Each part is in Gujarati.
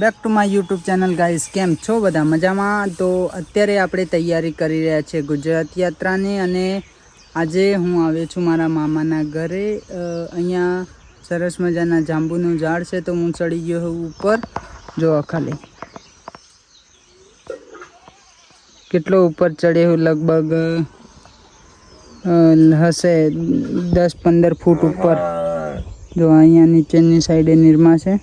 Back to my YouTube channel guys. કેમ છો બધા મજામાં? તો અત્યારે આપણે તૈયારી કરી રહ્યા છીએ ગુજરાત યાત્રાની અને આજે હું આવ્યો છું મારા મામાના ઘરે। અહીંયા સરસ મજાના જાંબુનું ઝાડ છે, તો હું ચડી ગયો છું ઉપર। જો ખાલી કેટલો ઉપર ચડ્યો, લગભગ હશે 10-15 ફૂટ ઉપર। જો અહીંયા નીચેની સાઈડે નિરમા છે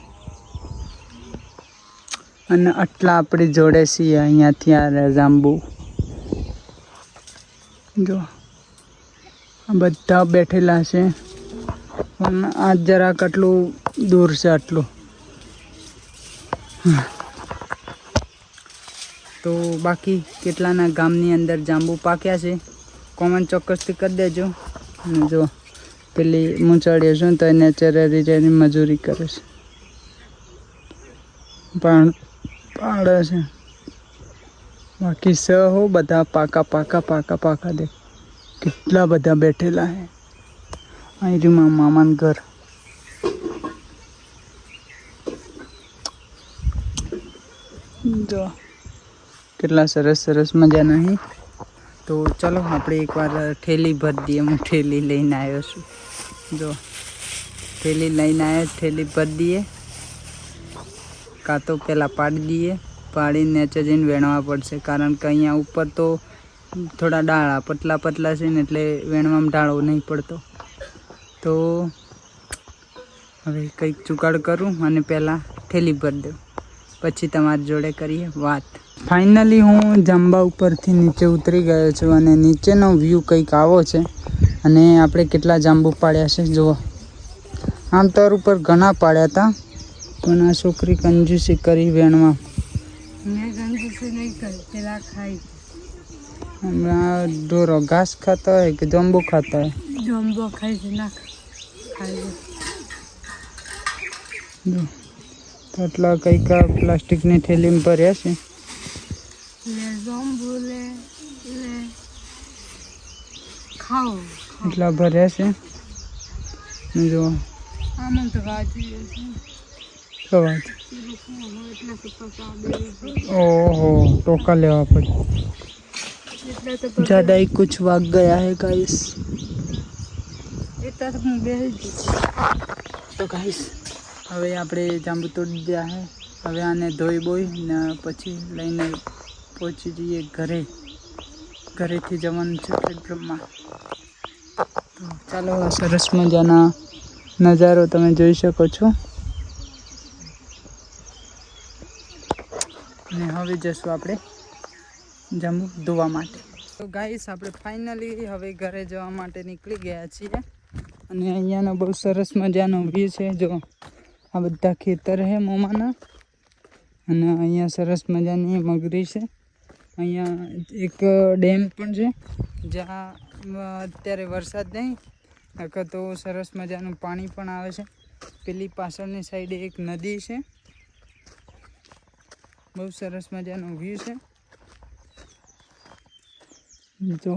અને આટલા આપણે જોડે છીએ અહીંયાથી આ જાંબુ। જો આ બધા બેઠેલા છે, પણ આ જરાક આટલું દૂર છે આટલું। તો બાકી કેટલાના ગામની અંદર જાંબુ પાક્યા છે કોમેન્ટ ચોક્કસથી કરી દેજો। અને જો પેલી હું ચડ્યો છું તો એને ચરેરી મજૂરી કરે છે, પણ પાડે છે। બાકી હો બધા પાકા દે કેટલા બધા બેઠેલા છે। અહીં રહ્યું મામાનું ઘર। જો કેટલા સરસ મજાના છે। તો ચલો આપણે એકવાર ઠેલી ભરી દઈએ। હું ઠેલી લઈને આવ્યો છું। જો ઠેલી લઈને આવ્યો, ઠેલી ભરી દઈએ, કાં તો પહેલાં પાડી દઈએ, પાડીને નીચે જઈને વેણવા પડશે, કારણ કે અહીંયા ઉપર તો થોડા ડાળા પતલા છે ને એટલે વેણવામાં ડાળો નહીં પડતો। તો હવે કંઈક જુગાડ કરું અને પહેલાં ઠેલી ભરી દઉં, પછી તમારી જોડે કરીએ વાત। ફાઇનલી હું જાંબા ઉપરથી નીચે ઉતરી ગયો છું અને નીચેનો વ્યૂ કંઈક આવો છે। અને આપણે કેટલા જાંબુ પાડ્યા છે જુઓ। આમ તર ઉપર ઘણા પાડ્યા હતા, પણ આ છોકરી કંજૂસી કરી વેણવા। હમણાં ઢોરો ઘાસ ખાતા હોય કે જાંબુ ખાતા હોય? જાંબુ ખાય છે, ના ખાય જો આટલા કંઈક પ્લાસ્ટિકની થેલીમાં ભર્યા છે। એટલા ભર્યા છે। જો ઓહો ટોકા લેવા પડે। ज्यादा ही कुछ वाग गया है गाइस। તો ગાઈસ હવે આપણે જાંબુ તોડી દીધા છે। હવે આને ધોઈ બોઈ ને પછી લઈને પહોંચી જઈએ ઘરેથી જવાનું છે બેડરૂમમાં। તો ચાલો સરસ મજાના નજારો તમે જોઈ શકો છો। અને હવે જશું આપણે જાંબુ ધોવા માટે। તો ગાઈસ આપણે ફાઇનલી હવે ઘરે જવા માટે નીકળી ગયા છીએ। અને અહીંયાનો બહુ સરસ મજાનો વ્યૂ છે। જો આ બધા ખેતર છે મોમાના, અને અહીંયા સરસ મજાની મગરી છે। અહીંયા એક ડેમ પણ છે, જ્યાં અત્યારે વરસાદ નહીં નકર તો સરસ મજાનું પાણી પણ આવે છે। પેલી પાછળની સાઈડે એક નદી છે, બહુ સરસ મજાનો વ્યૂ છે। જો